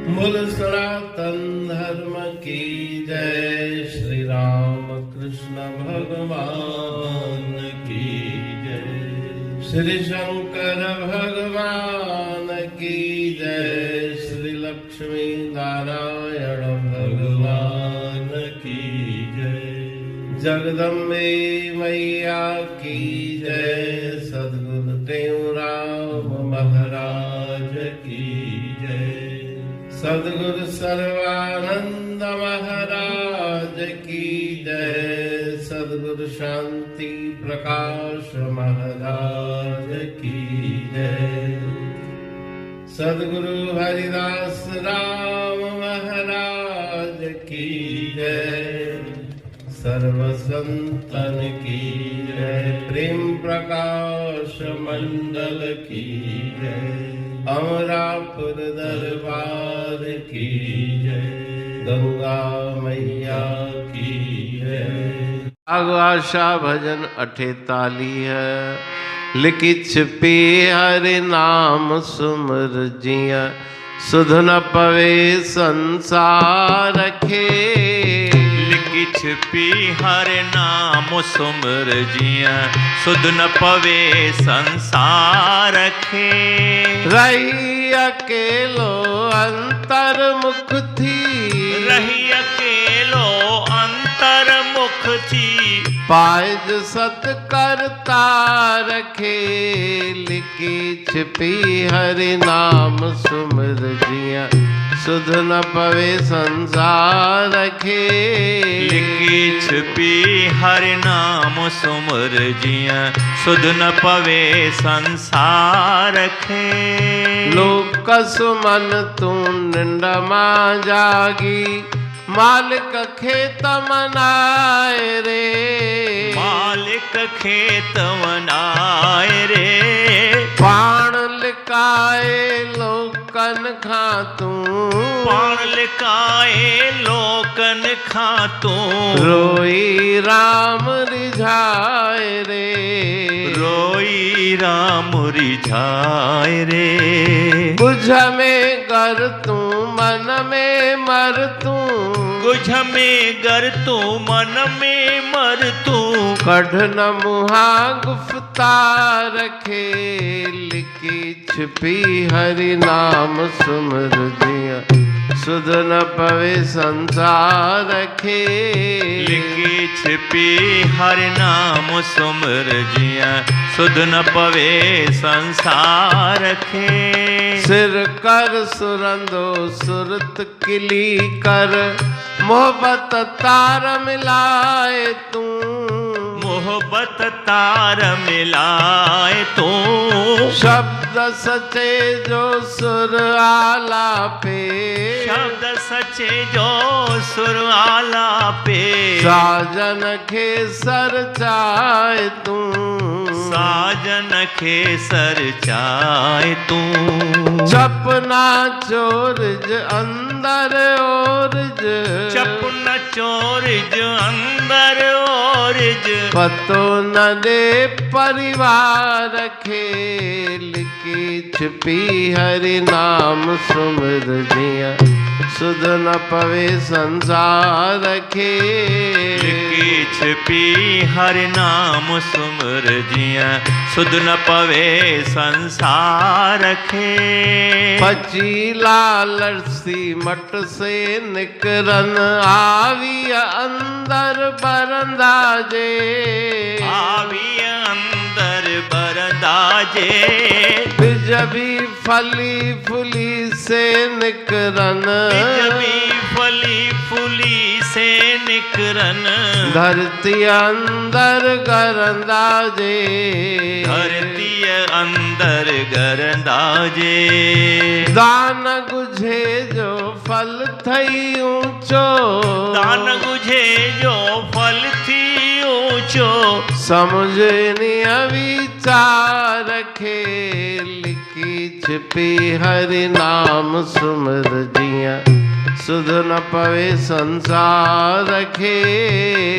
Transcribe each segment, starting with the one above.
मूल सनातन धर्म की जय। श्री राम कृष्ण भगवान की जय। श्री शंकर भगवान की जय। श्री लक्ष्मी नारायण भगवान की जय। जगदम्बे मैया की जय। सद्गुरु देवराम महाराज की जय। सद्गुरु सर्वानंद महाराज की जय। सद्गुरु शांति प्रकाश महाराज की जय। सद्गुरु हरिदास राम महाराज की जय। सर्व संतन की जय। प्रेम प्रकाश मंडल की जय। अमरापुर दरबार की जय। गंगा मैया की जय। आशा भजन 48 है। लिखि छिपी हरि नाम सुमर जिया। सुध न पवे संसार रखे। लिखि छिपी हरि नाम सुमर जिया। सुध न पवे संसार रखे। रही अकेलो अंतर्मुख थी। रही अकेलो अंतर्मुख थी। पायज सत करता रखे। लिखी छिपी हरि नाम सुमर जिया। सुध न पवे संसार रखे। लिखि छिपी हरि नाम सुमर जिया। सुध न पवे संसार रखे। लोक सुमन तू निंड मां जागी। मालिक खेत मनाए रे। मालिक खेत मनाए रे। पाण लिकाए लोकन खातू। पाण लिकाए लोकन खातू। रोई राम रिझाए रे। रोई राम रिझाए रे। बुझ में गर तू मन में मर तू। बुझ में गर तू मन में मर तू। कढ़ न मुहा गुफ्ता रखे। लिखी छिपी हरि नाम सुमर जिया। सुध न पवे संसार रखे। लिखि छिपी हरि नाम सुमर जिया। सुध न पवे संसार रखे। सिर कर सुरंदो सुरत किली कर। मोहब्बत तार मिलाए तू। मोहब्बत तार मिलाए तू। शब्द सचे जो सुर आला पे। शब्द सचे जो सुर आला पे। साजन के सर चाय तू। साजन के सर चाय तू। चपना चोरज अंदर ओरज। चपना चोरज अंदर ओरज। पतो न दे परिवार रखे। लिखी छिपी हरि नाम सुमर जिया। सुध न पवे संसार रखे। लिखि छिपी हरि नाम सुमर जिया। सुध न पवे संसार रखे। पची लालसी मट से निकरन आवी अंदर बरंदाजे। आवी अंदर बरदाजे। बिजबी फली फुली से निकरन। बिजबी फली फुली से निकरन। धरती अंदर गरंदाजे। धरती अंदर गरंदाजे। दान गुझे जो फल थई ऊंचो। दान गुझे जो फल थी ऊंचो। समझे निया विचार रखे। लिखी छिपी हरि नाम सुमर जिया। सुध न पवे संसार रखे।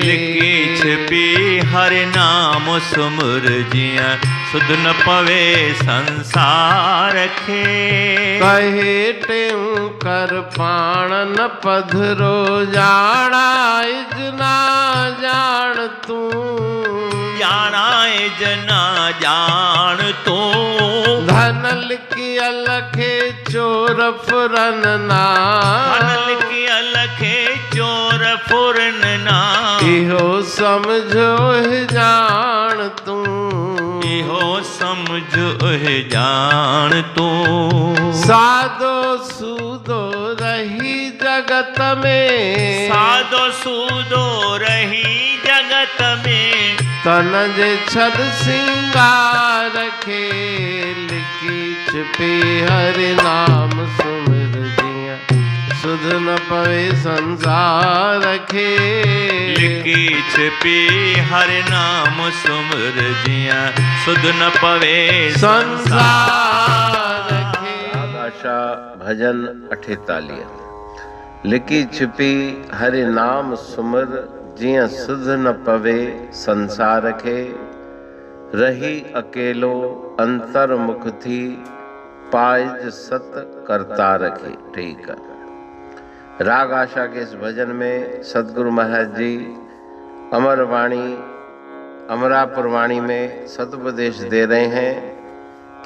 लिखि छिपी हरि नाम सुमर जिया। सुध न पवे संसार रखे। कहे टेऊ कर पाण न पधरो जाना इजना जान तू जाना जना जान तू धन लिखी अलखे चोर फुरन ना धन की अलखे चोर फुरन ना इहो समझो है जान तू इहो समझ जान तू सादो सूदो रही जगत में सादो सूदो रही जगत में तन जे छद सिंगार खे लिखी छिपी हरि नाम सुमिर जिया सुध न पवे संसार खे लिखी छिपी हरि नाम सुमिर जिया सुध न पवे संसार खे। आशा भजन 48 लिखी छिपी हरि नाम सुमिर जिया सुध न पवे संसार खे रही अकेलो अंतर मुख थी पाइज सत करता रखे। ठीक है। राग आशा के इस भजन में सतगुरु महाराज जी अमरवाणी अमरापुर वाणी में सदुपदेश दे रहे हैं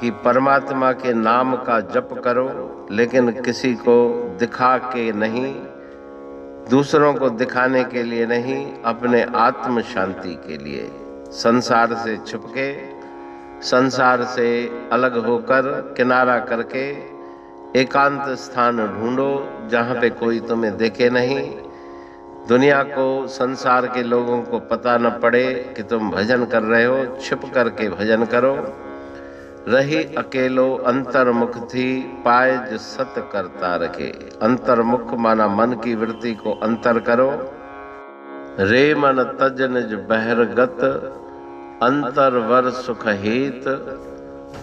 कि परमात्मा के नाम का जप करो, लेकिन किसी को दिखा के नहीं, दूसरों को दिखाने के लिए नहीं, अपने आत्म शांति के लिए संसार से छुपके, संसार से अलग होकर किनारा करके एकांत स्थान ढूंढो जहाँ पे कोई तुम्हें देखे नहीं, दुनिया को संसार के लोगों को पता न पड़े कि तुम भजन कर रहे हो, छिप करके भजन करो। रही अकेलो अंतर्मुख थी पायज सत करता रखे। अंतर्मुख माना मन की वृत्ति को अंतर करो। रे मन तज निज बहिर्गत अंतरवर सुख हित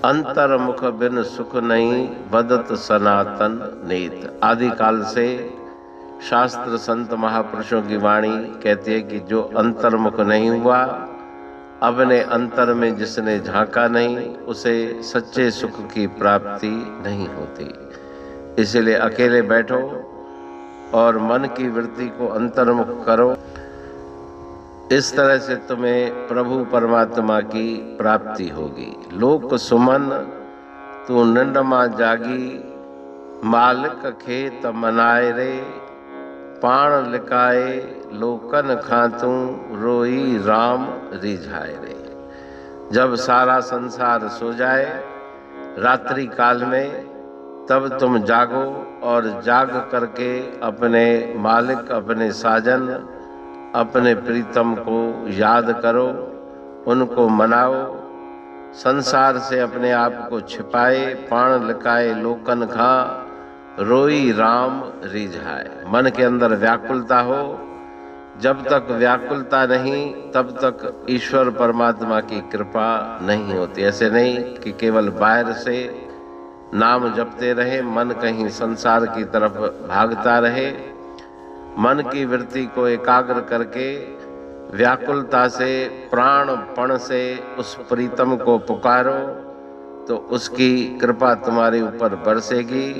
अंतर्मुख बिन सुख नहीं बदत सनातन नीत। आदि काल से शास्त्र संत महापुरुषों की वाणी कहती है कि जो अंतर्मुख नहीं हुआ, अपने अंतर में जिसने झांका नहीं, उसे सच्चे सुख की प्राप्ति नहीं होती। इसलिए अकेले बैठो और मन की वृत्ति को अंतर्मुख करो। इस तरह से तुम्हें प्रभु परमात्मा की प्राप्ति होगी। लोक सुमन तू निंड मां जागी मालिक खेत मनाए रे पाण लिकाए लोकन खातू रोई राम रिझाए रे। जब सारा संसार सो जाए रात्रि काल में, तब तुम जागो और जाग करके अपने मालिक, अपने साजन, अपने प्रीतम को याद करो, उनको मनाओ। संसार से अपने आप को छिपाए, पाण लिकाए लोकन खा रोई राम रिझाए। मन के अंदर व्याकुलता हो। जब तक व्याकुलता नहीं, तब तक ईश्वर परमात्मा की कृपा नहीं होती। ऐसे नहीं कि केवल बाहर से नाम जपते रहे, मन कहीं संसार की तरफ भागता रहे। मन की वृत्ति को एकाग्र करके व्याकुलता से, प्राणपण से उस प्रीतम को पुकारो, तो उसकी कृपा तुम्हारे ऊपर बरसेगी।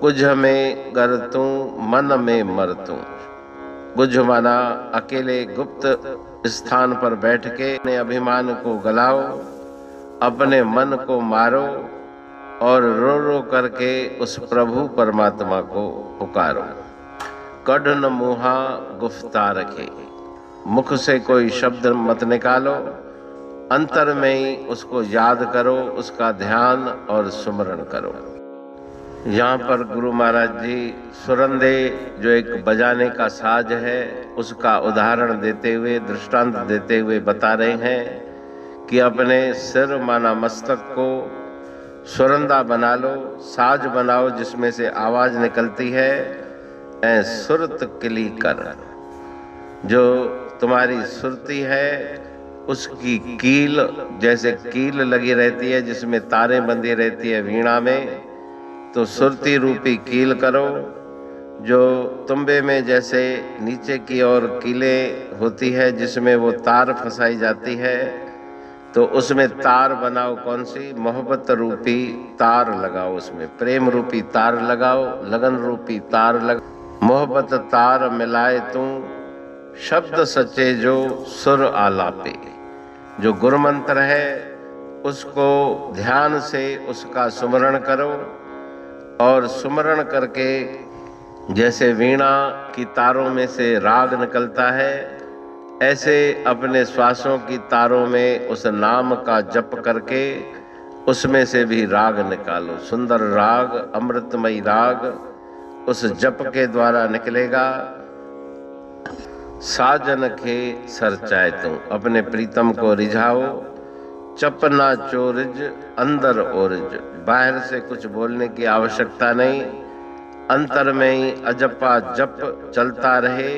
कुछ में गर तू मन में मर तू। कुछ माना अकेले गुप्त स्थान पर बैठ के अपने अभिमान को गलाओ, अपने मन को मारो और रो रो करके उस प्रभु परमात्मा को पुकारो। कढ़ न मुहा गुफ्ता रखे। मुख से कोई शब्द मत निकालो, अंतर में ही उसको याद करो, उसका ध्यान और सुमरण करो। यहाँ पर गुरु महाराज जी सुरंदे, जो एक बजाने का साज है, उसका उदाहरण देते हुए, दृष्टांत देते हुए बता रहे हैं कि अपने सिर माना मस्तक को सुरंदा बना लो, साज बनाओ जिसमें से आवाज निकलती है, ऐ सुरत किली कर। जो तुम्हारी सुरती है उसकी कील, जैसे कील लगी रहती है जिसमें तारें बंधी रहती है वीणा में, तो सुरती रूपी कील करो। जो तुम्बे में जैसे नीचे की ओर कीलें होती है जिसमें वो तार फंसाई जाती है, तो उसमें तार बनाओ, कौन सी? मोहब्बत रूपी तार लगाओ, उसमें प्रेम रूपी तार लगाओ, लगन रूपी तार लगाओ। मोहब्बत तार मिलाए तू, शब्द सच्चे जो सुर आलापे। जो गुरु मंत्र है उसको ध्यान से उसका सुमरण करो, और सुमरण करके जैसे वीणा की तारों में से राग निकलता है, ऐसे अपने श्वासों की तारों में उस नाम का जप करके उसमें से भी राग निकालो। सुंदर राग, अमृतमयी राग उस जप के द्वारा निकलेगा। साजन के सरचाए तुम, अपने प्रीतम को रिझाओ। चपना चोरिज अंदर ओरिज, बाहर से कुछ बोलने की आवश्यकता नहीं, अंतर में ही अजपा जप चलता रहे।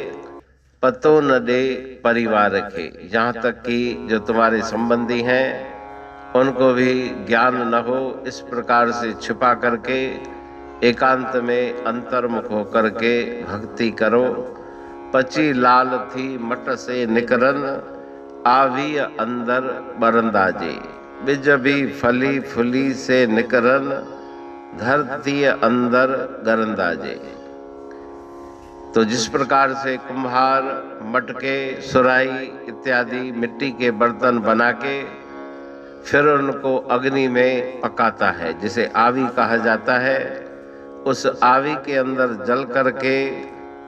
पतो न दे परिवार के, यहाँ तक कि जो तुम्हारे संबंधी हैं उनको भी ज्ञान न हो, इस प्रकार से छिपा करके एकांत में अंतर्मुख होकर के भक्ति करो। पची लाल थी मट से निकरन, आवी अंदर बरंदाजे। बिज भी फली फुली से निकरन, धरती अंदर गरंदाजे। तो जिस प्रकार से कुम्हार मटके, सुराही इत्यादि मिट्टी के बर्तन बना के फिर उनको अग्नि में पकाता है, जिसे आवी कहा जाता है, उस आवी के अंदर जल करके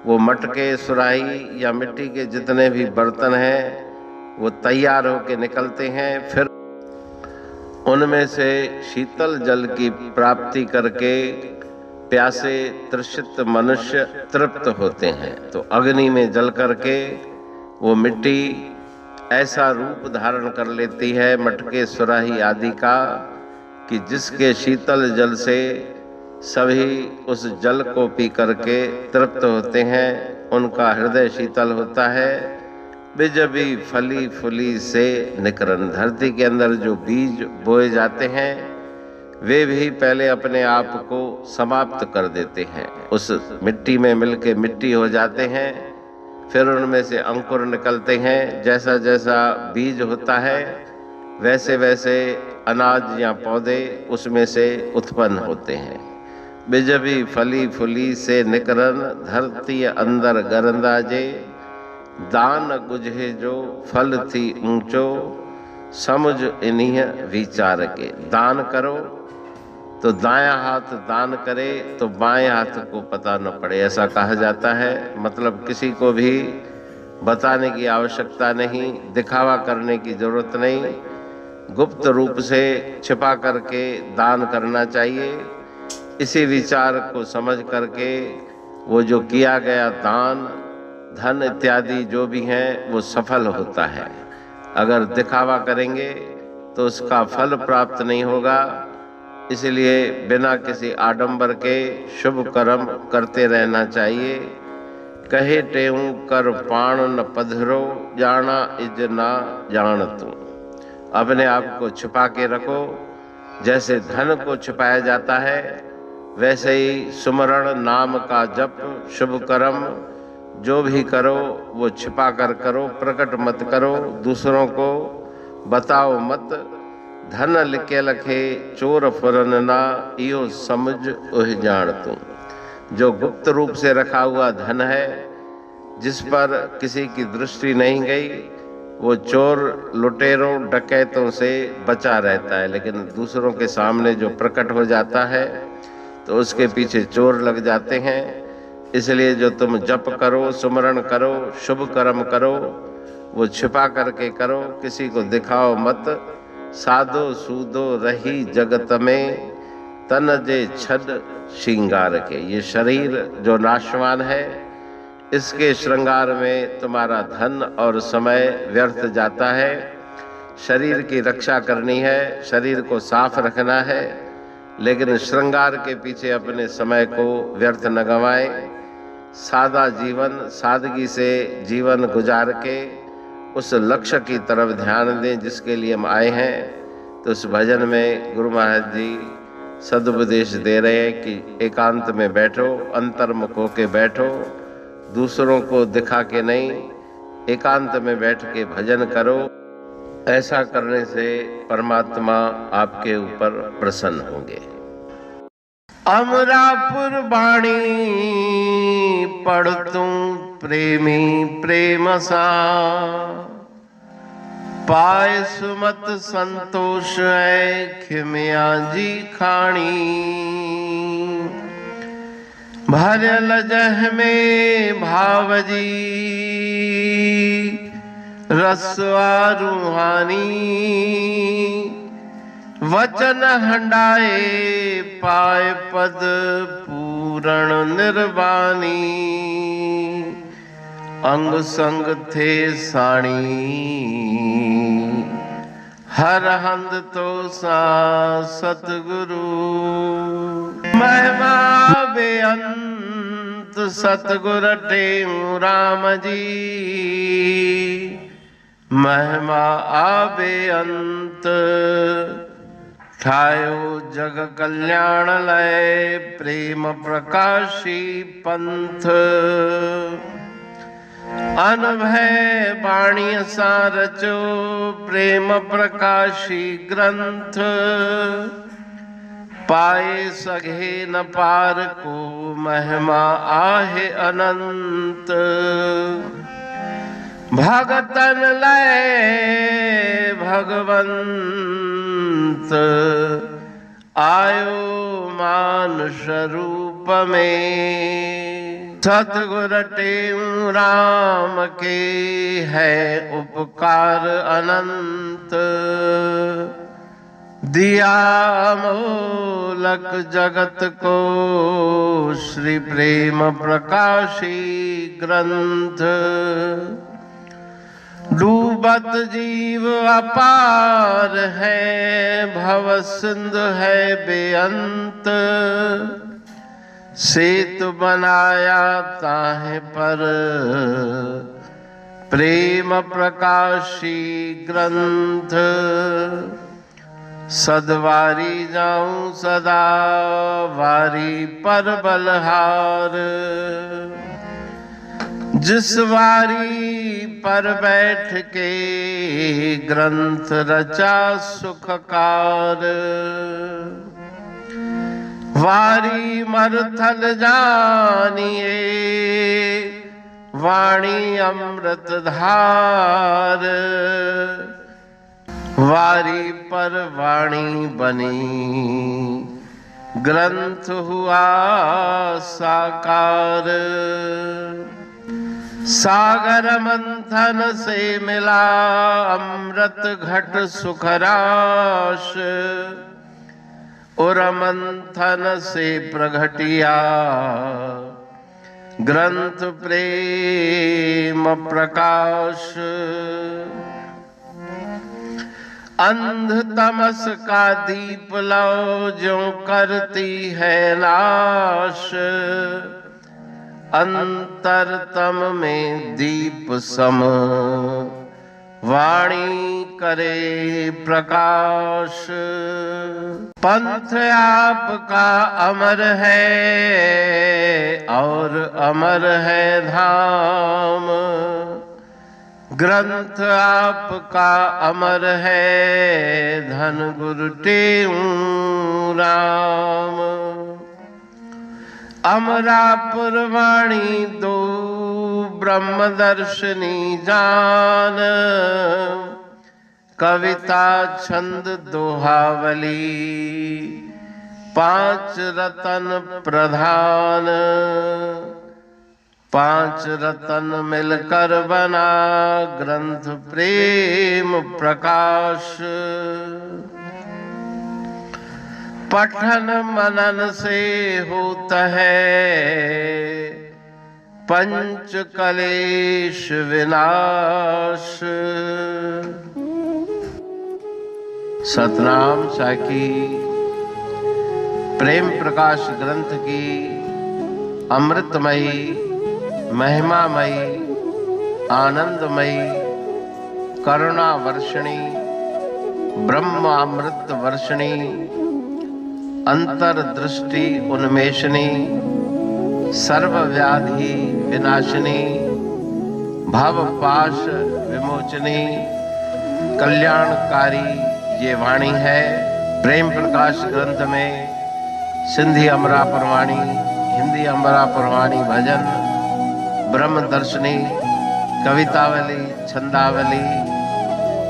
वो मटके, सुराही या मिट्टी के जितने भी बर्तन हैं वो तैयार होके निकलते हैं। फिर उनमें से शीतल जल की प्राप्ति करके प्यासे तृषित मनुष्य तृप्त होते हैं। तो अग्नि में जल करके वो मिट्टी ऐसा रूप धारण कर लेती है मटके, सुराही आदि का, कि जिसके शीतल जल से सभी उस जल को पी करके तृप्त होते हैं, उनका हृदय शीतल होता है। बीज भी फली फुली से निकरन, धरती के अंदर जो बीज बोए जाते हैं वे भी पहले अपने आप को समाप्त कर देते हैं, उस मिट्टी में मिलके मिट्टी हो जाते हैं। फिर उनमें से अंकुर निकलते हैं, जैसा जैसा बीज होता है वैसे वैसे अनाज या पौधे उसमें से उत्पन्न होते हैं। बीज भी फली फुली से निकरन, धरती अंदर गरंदाजे। दान गुझे जो फल थी ऊंचो, समझ इन्हीं विचार के। दान करो तो दायां हाथ दान करे तो बाएं हाथ को पता न पड़े, ऐसा कहा जाता है। मतलब किसी को भी बताने की आवश्यकता नहीं, दिखावा करने की जरूरत नहीं, गुप्त रूप से छिपा करके दान करना चाहिए। इसी विचार को समझ करके वो जो किया गया दान, धन इत्यादि जो भी हैं वो सफल होता है। अगर दिखावा करेंगे तो उसका फल प्राप्त नहीं होगा। इसलिए बिना किसी आडंबर के शुभ कर्म करते रहना चाहिए। कहे टेऊं कर पाण न पधरो, जाना इज ना जान तू। अपने आप को छिपा के रखो, जैसे धन को छिपाया जाता है वैसे ही सुमरण नाम का जप, शुभ कर्म जो भी करो वो छिपा कर करो, प्रकट मत करो, दूसरों को बताओ मत। धन लिखे लखे चोर फुरन ना, इहो समझ ओह जान तू। जो गुप्त रूप से रखा हुआ धन है, जिस पर किसी की दृष्टि नहीं गई, वो चोर लुटेरों डकैतों से बचा रहता है। लेकिन दूसरों के सामने जो प्रकट हो जाता है तो उसके पीछे चोर लग जाते हैं। इसलिए जो तुम जप करो, सुमरण करो, शुभ कर्म करो, वो छिपा करके करो, किसी को दिखाओ मत। साधो सूदो रही जगत में, तन जे छद श्रृंगार के। ये शरीर जो नाशवान है, इसके श्रृंगार में तुम्हारा धन और समय व्यर्थ जाता है। शरीर की रक्षा करनी है, शरीर को साफ रखना है, लेकिन श्रृंगार के पीछे अपने समय को व्यर्थ न गंवाएं। सादा जीवन, सादगी से जीवन गुजार के उस लक्ष्य की तरफ ध्यान दें जिसके लिए हम आए हैं। तो उस भजन में गुरु महाराज जी सदुपदेश दे रहे हैं कि एकांत में बैठो, अंतर्मुख होके बैठो, दूसरों को दिखा के नहीं, एकांत में बैठ के भजन करो। ऐसा करने से परमात्मा आपके ऊपर प्रसन्न होंगे। अमरापुर बाणी पढ़तूं प्रेमी प्रेम सा, पाए सुमत संतोष है खिमिया जी खाणी। भरल जह में भावजी रसवा रूहानी, वचन हंडाए पाए पद पूरण निर्वाणी। अंग संग थे साणी हर हंद तो सा सतगुरु। महिमा बेअंत सतगुर टेऊ राम जी, महिमा आबे अंत ठायो जग कल्याण लय प्रेम प्रकाशी पंथ। अनभय बाणी सा रचो प्रेम प्रकाशी ग्रंथ। पाए सघे न पार को महिमा आहे अनंत। भगतन लय भगवंत आयो मानुष रूप में। सतगुर टेऊ राम के है उपकार अनंत। दिया मोलक जगत को श्री प्रेम प्रकाशी ग्रंथ। डूबत जीव अपार है भव सिंधु है बेअंत। सेतु बनाया ताहे पर प्रेम प्रकाशी ग्रंथ। सदवारी जाऊं सदा वारी पर बलहार। जिस वारी पर बैठ के ग्रंथ रचा सुखकार। वारी मरथल जानिए वाणी अमृत धार। वारी पर वाणी बनी ग्रंथ हुआ साकार। सागर मंथन से मिला अमृत घट सुखराश। और मंथन से प्रगटिया ग्रंथ प्रेम प्रकाश। अंध तमस का दीप लो जो करती है नाश। अंतरतम में दीप सम वाणी करे प्रकाश। पंथ आपका अमर है और अमर है धाम। ग्रंथ आपका अमर है धन गुरु टेऊ राम। अमरापुर वाणी दो ब्रह्मदर्शनी जान। कविता छंद दोहावली पांच रतन प्रधान। पांच रतन मिलकर बना ग्रंथ प्रेम प्रकाश। पठन मनन से होता है पंच कलेश विनाश। सतनाम साखी प्रेम प्रकाश ग्रंथ की अमृतमयी महिमामयी आनंदमयी करुणा वर्षिणी ब्रह्मामृत वर्षिणी अंतर्दृष्टि उन्मेषणी सर्वव्याधि विनाशिनी भवपाश विमोचनी कल्याणकारी ये वाणी है। प्रेम प्रकाश ग्रंथ में सिंधी अमरा पुरवाणी, हिंदी अमरा पुरवाणी भजन, ब्रह्म दर्शनी, कवितावली, छंदावली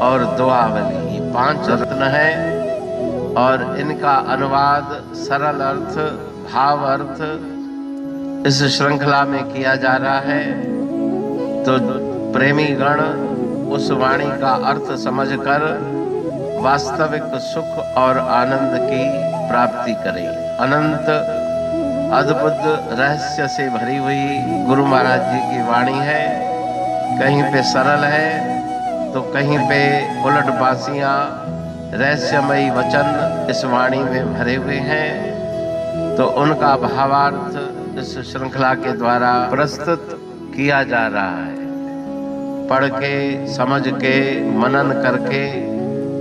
और दुआवली, ये 5 रत्न हैं और इनका अनुवाद, सरल अर्थ, भाव अर्थ इस श्रृंखला में किया जा रहा है। तो प्रेमी गण उस वाणी का अर्थ समझकर वास्तविक सुख और आनंद की प्राप्ति करें। अनंत अद्भुत रहस्य से भरी हुई गुरु महाराज जी की वाणी है। कहीं पे सरल है तो कहीं पे उलट बासियां, रहस्यमयी वचन इस वाणी में भरे हुए हैं। तो उनका भावार्थ इस श्रृंखला के द्वारा प्रस्तुत किया जा रहा है। पढ़ के, समझ के, मनन करके,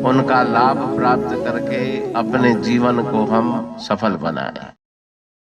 उनका लाभ प्राप्त करके अपने जीवन को हम सफल बनाएं।